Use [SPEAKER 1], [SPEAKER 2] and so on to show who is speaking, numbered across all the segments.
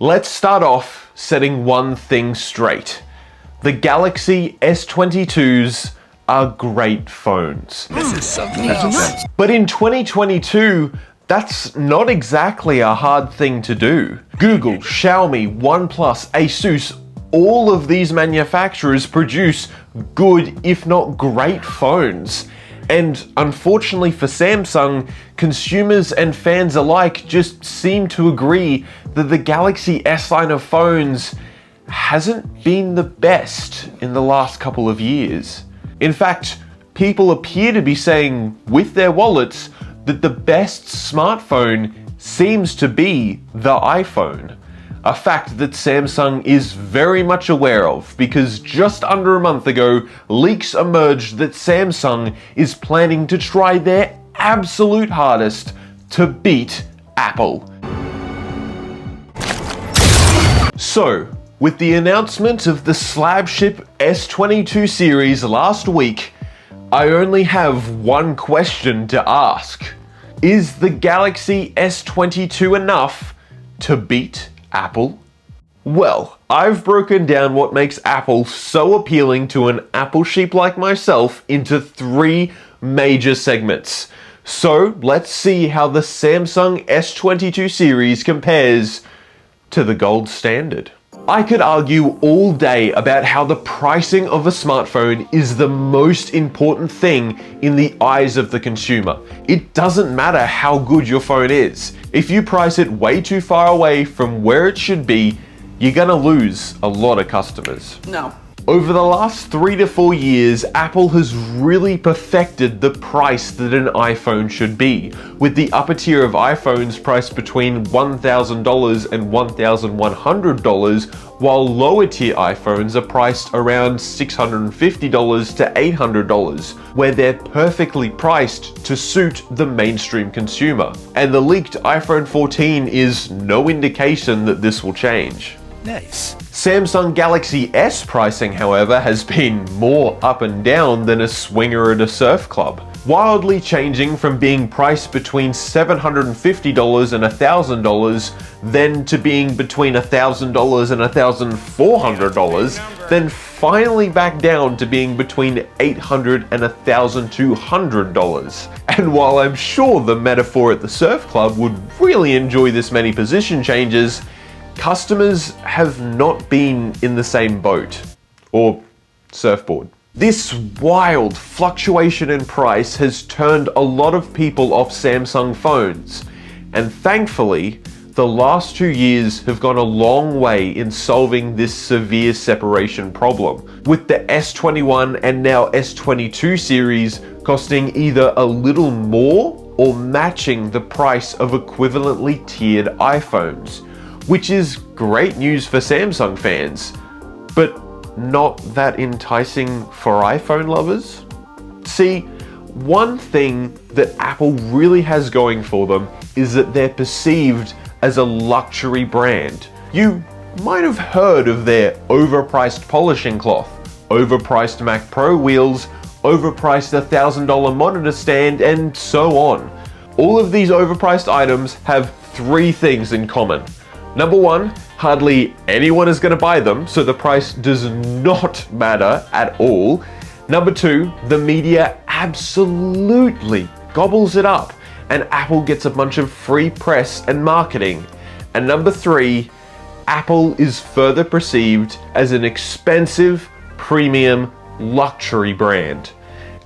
[SPEAKER 1] Let's start off setting one thing straight. The Galaxy S22s are great phones.
[SPEAKER 2] This is something else.
[SPEAKER 1] But in 2022, that's not exactly a hard thing to do. Google, Xiaomi, OnePlus, Asus, all of these manufacturers produce good, if not great phones. And unfortunately for Samsung, consumers and fans alike just seem to agree that the Galaxy S line of phones hasn't been the best in the last couple of years. In fact, people appear to be saying with their wallets that the best smartphone seems to be the iPhone. A fact that Samsung is very much aware of because just under a month ago, leaks emerged that Samsung is planning to try their absolute hardest to beat Apple. So, with the announcement of the flagship S22 series last week, I only have one question to ask. Is the Galaxy S22 enough to beat Apple? Well, I've broken down what makes Apple so appealing to an Apple sheep like myself into three major segments. So let's see how the Samsung S22 series compares to the gold standard. I could argue all day about how the pricing of a smartphone is the most important thing in the eyes of the consumer. It doesn't matter how good your phone is. If you price it way too far away from where it should be, you're gonna lose a lot of customers.
[SPEAKER 2] No.
[SPEAKER 1] Over the last 3 to 4 years, Apple has really perfected the price that an iPhone should be, with the upper tier of iPhones priced between $1,000 and $1,100, while lower tier iPhones are priced around $650 to $800, where they're perfectly priced to suit the mainstream consumer. And the leaked iPhone 14 is no indication that this will change.
[SPEAKER 2] Nice.
[SPEAKER 1] Samsung Galaxy S pricing, however, has been more up and down than a swinger at a surf club, wildly changing from being priced between $750 and $1,000, then to being between $1,000 and $1,400, then finally back down to being between $800 and $1,200. And while I'm sure the metaphor at the surf club would really enjoy this many position changes, customers have not been in the same boat, or surfboard. This wild fluctuation in price has turned a lot of people off Samsung phones, and thankfully, the last 2 years have gone a long way in solving this severe separation problem, with the S21 and now S22 series costing either a little more or matching the price of equivalently tiered iPhones, which is great news for Samsung fans, but not that enticing for iPhone lovers. See, one thing that Apple really has going for them is that they're perceived as a luxury brand. You might have heard of their overpriced polishing cloth, overpriced Mac Pro wheels, overpriced $1,000 monitor stand, and so on. All of these overpriced items have three things in common. Number one, hardly anyone is going to buy them, so the price does not matter at all. Number two, the media absolutely gobbles it up, and Apple gets a bunch of free press and marketing. And number three, Apple is further perceived as an expensive, premium, luxury brand.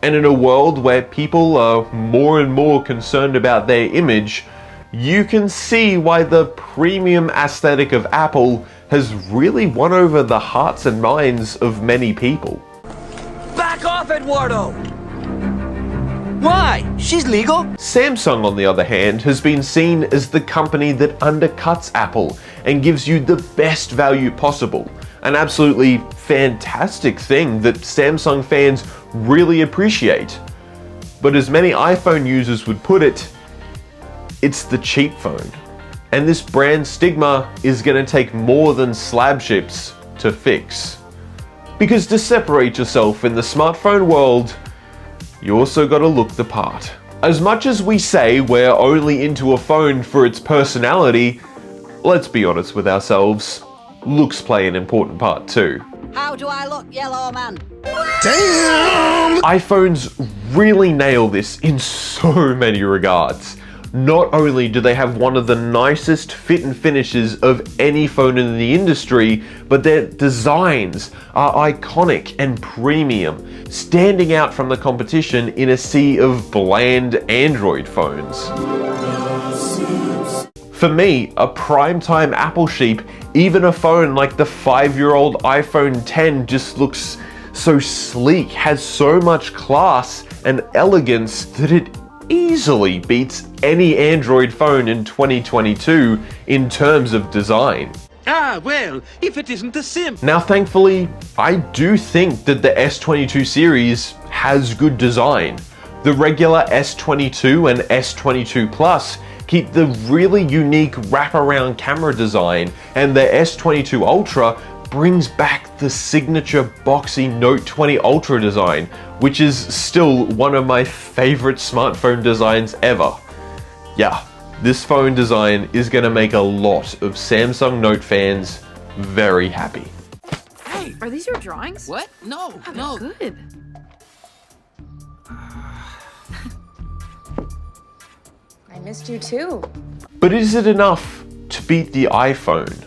[SPEAKER 1] And in a world where people are more and more concerned about their image, you can see why the premium aesthetic of Apple has really won over the hearts and minds of many people.
[SPEAKER 2] Back off, Eduardo! Why? She's legal?
[SPEAKER 1] Samsung, on the other hand, has been seen as the company that undercuts Apple and gives you the best value possible. An absolutely fantastic thing that Samsung fans really appreciate. But as many iPhone users would put it, it's the cheap phone. And this brand stigma is going to take more than slab chips to fix. Because to separate yourself in the smartphone world, you also got to look the part. As much as we say we're only into a phone for its personality, let's be honest with ourselves, looks play an important part too.
[SPEAKER 3] How do I look, yellow man?
[SPEAKER 2] Damn!
[SPEAKER 1] iPhones really nail this in so many regards. Not only do they have one of the nicest fit and finishes of any phone in the industry, but their designs are iconic and premium, standing out from the competition in a sea of bland Android phones. For me, a primetime Apple sheep, even a phone like the 5-year-old iPhone X just looks so sleek, has so much class and elegance that it easily beats any Android phone in 2022 in terms of design.
[SPEAKER 2] Ah, well, if it isn't the sim.
[SPEAKER 1] Now, thankfully, I do think that the S22 series has good design. The regular S22 and S22 Plus keep the really unique wraparound camera design, and the S22 Ultra brings back the signature boxy Note 20 Ultra design, which is still one of my favorite smartphone designs ever. Yeah, this phone design is gonna make a lot of Samsung Note fans very happy.
[SPEAKER 4] Hey, are these your drawings?
[SPEAKER 2] What? No,
[SPEAKER 4] Oh,
[SPEAKER 2] no.
[SPEAKER 4] they're good.
[SPEAKER 5] I missed you too.
[SPEAKER 1] But is it enough to beat the iPhone?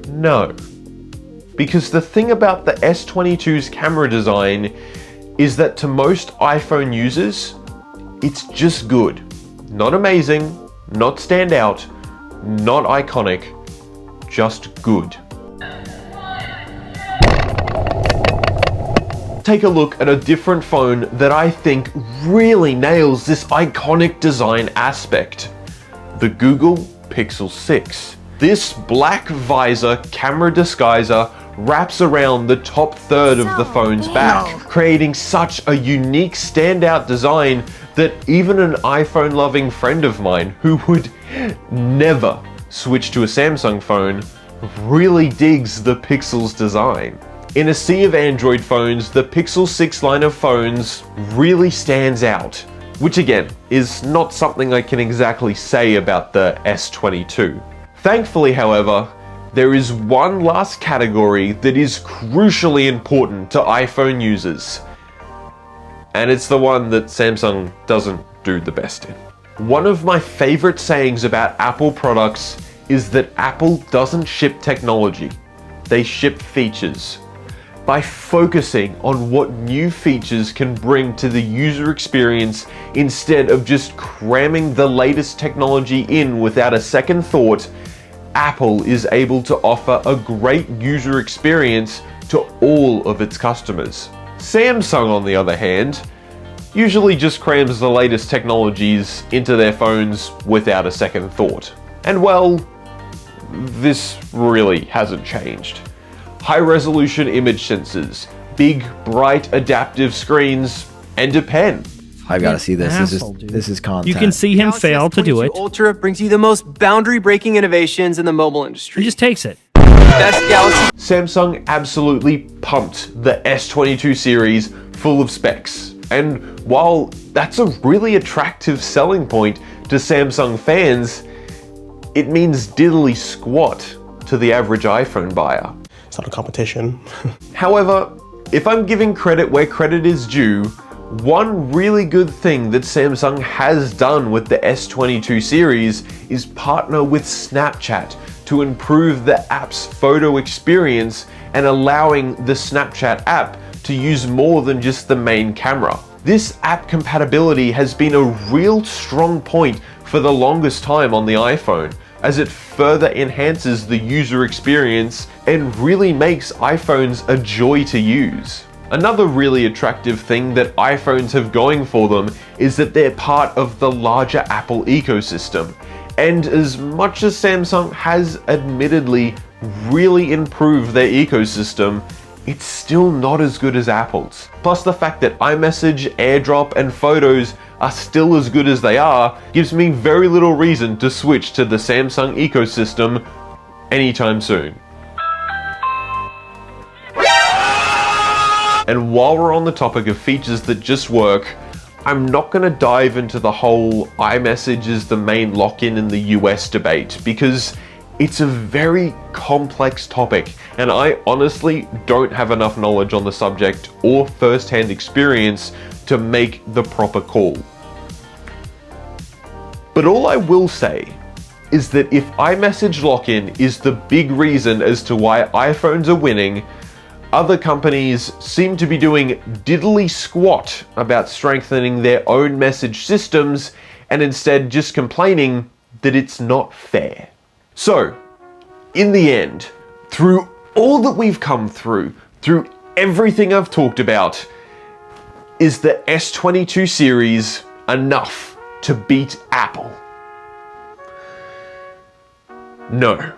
[SPEAKER 1] No. Because the thing about the S22's camera design is that to most iPhone users, it's just good. Not amazing, not standout, not iconic, just good. Take a look at a different phone that I think really nails this iconic design aspect. The Google Pixel 6. This black visor camera disguiser wraps around the top third of the phone's back, creating such a unique standout design that even an iPhone loving friend of mine who would never switch to a Samsung phone really digs the Pixel's design. In a sea of Android phones, the Pixel 6 line of phones really stands out, which again is not something I can exactly say about the S22. Thankfully, however, there is one last category that is crucially important to iPhone users, and it's the one that Samsung doesn't do the best in. One of my favorite sayings about Apple products is that Apple doesn't ship technology, they ship features. By focusing on what new features can bring to the user experience instead of just cramming the latest technology in without a second thought, Apple is able to offer a great user experience to all of its customers. Samsung, on the other hand, usually just crams the latest technologies into their phones without a second thought. And well, this really hasn't changed. High-resolution image sensors, big, bright, adaptive screens, and a pen.
[SPEAKER 6] I've got to see this.
[SPEAKER 7] Asshole, dude.
[SPEAKER 6] This is content.
[SPEAKER 7] You can see him fail to do it.
[SPEAKER 8] Ultra brings you the most boundary-breaking innovations in the mobile industry.
[SPEAKER 7] He just takes it.
[SPEAKER 8] Best Galaxy.
[SPEAKER 1] Samsung absolutely pumped the S22 series full of specs. And while that's a really attractive selling point to Samsung fans, it means diddly squat to the average iPhone buyer.
[SPEAKER 9] It's not a competition.
[SPEAKER 1] However, if I'm giving credit where credit is due, one really good thing that Samsung has done with the S22 series is partner with Snapchat to improve the app's photo experience and allowing the Snapchat app to use more than just the main camera. This app compatibility has been a real strong point for the longest time on the iPhone, as it further enhances the user experience and really makes iPhones a joy to use. Another really attractive thing that iPhones have going for them is that they're part of the larger Apple ecosystem. And as much as Samsung has admittedly really improved their ecosystem, it's still not as good as Apple's. Plus the fact that iMessage, AirDrop, and Photos are still as good as they are gives me very little reason to switch to the Samsung ecosystem anytime soon. And while we're on the topic of features that just work, I'm not going to dive into the whole iMessage is the main lock-in in the US debate because it's a very complex topic and I honestly don't have enough knowledge on the subject or first-hand experience to make the proper call. But all I will say is that if iMessage lock-in is the big reason as to why iPhones are winning, other companies seem to be doing diddly squat about strengthening their own message systems and instead just complaining that it's not fair. So, in the end, through all that we've come through everything I've talked about, is the S22 series enough to beat Apple? No.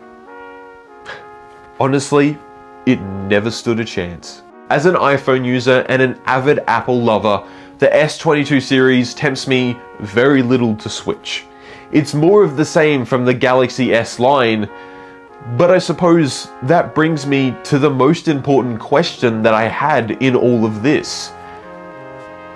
[SPEAKER 1] Honestly, it never stood a chance. As an iPhone user and an avid Apple lover, the S22 series tempts me very little to switch. It's more of the same from the Galaxy S line, but I suppose that brings me to the most important question that I had in all of this.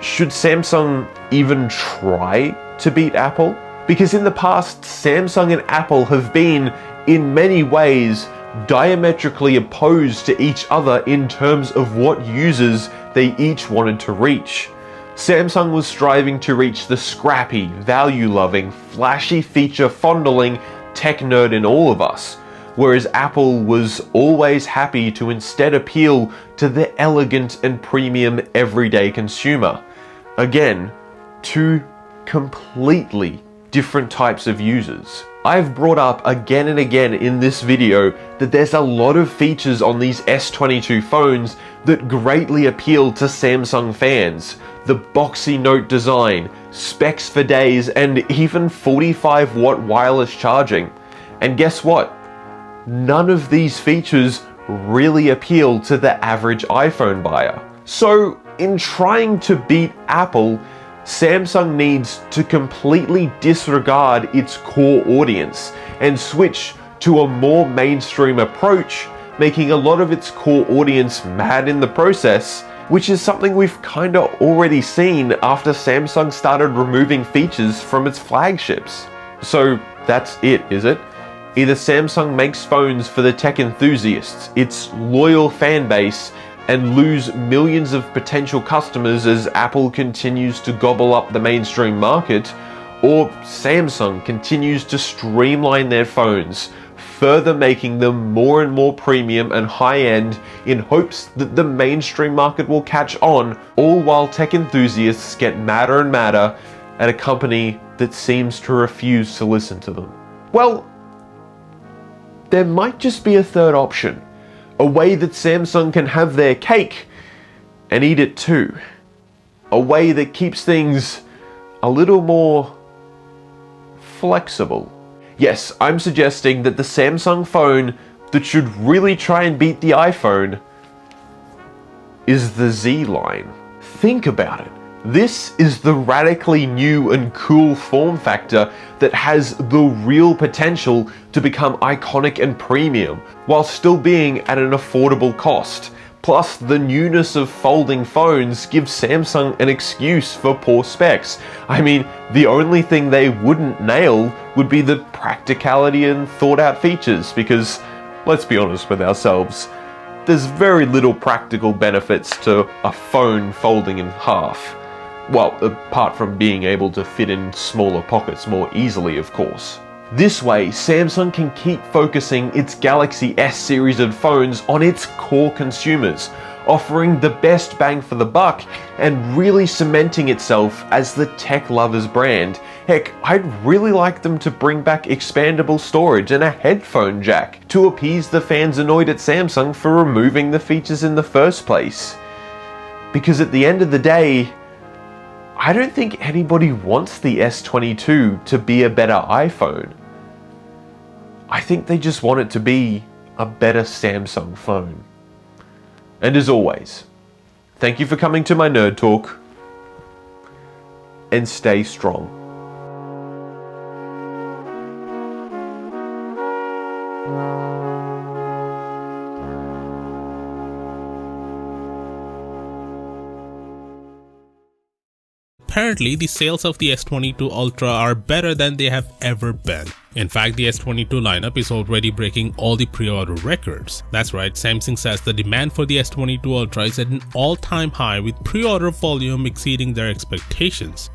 [SPEAKER 1] Should Samsung even try to beat Apple? Because in the past, Samsung and Apple have been, in many ways, diametrically opposed to each other in terms of what users they each wanted to reach. Samsung was striving to reach the scrappy, value-loving, flashy feature-fondling tech nerd in all of us, whereas Apple was always happy to instead appeal to the elegant and premium everyday consumer. Again, two completely different types of users. I've brought up again and again in this video that there's a lot of features on these S22 phones that greatly appeal to Samsung fans. The boxy note design, specs for days, and even 45-watt wireless charging. And guess what? None of these features really appeal to the average iPhone buyer. So, in trying to beat Apple, Samsung needs to completely disregard its core audience and switch to a more mainstream approach, making a lot of its core audience mad in the process, which is something we've kinda already seen after Samsung started removing features from its flagships. So that's it, is it? Either Samsung makes phones for the tech enthusiasts, its loyal fan base, and lose millions of potential customers as Apple continues to gobble up the mainstream market, or Samsung continues to streamline their phones, further making them more and more premium and high-end in hopes that the mainstream market will catch on, all while tech enthusiasts get madder and madder at a company that seems to refuse to listen to them. Well, there might just be a third option. A way that Samsung can have their cake and eat it too. A way that keeps things a little more flexible. Yes, I'm suggesting that the Samsung phone that should really try and beat the iPhone is the Z line. Think about it. This is the radically new and cool form factor that has the real potential to become iconic and premium, while still being at an affordable cost. Plus, the newness of folding phones gives Samsung an excuse for poor specs. I mean, the only thing they wouldn't nail would be the practicality and thought out features, because, let's be honest with ourselves, there's very little practical benefits to a phone folding in half. Well, apart from being able to fit in smaller pockets more easily, of course. This way, Samsung can keep focusing its Galaxy S series of phones on its core consumers, offering the best bang for the buck and really cementing itself as the tech lovers brand. Heck, I'd really like them to bring back expandable storage and a headphone jack to appease the fans annoyed at Samsung for removing the features in the first place. Because at the end of the day, I don't think anybody wants the S22 to be a better iPhone. I think they just want it to be a better Samsung phone. And as always, thank you for coming to my Nerd Talk, and stay strong.
[SPEAKER 6] apparently the sales of the S22 Ultra are better than they have ever been. In fact, the S22 lineup is already breaking all the pre-order records. That's right, Samsung says the demand for the S22 Ultra is at an all-time high with pre-order volume exceeding their expectations.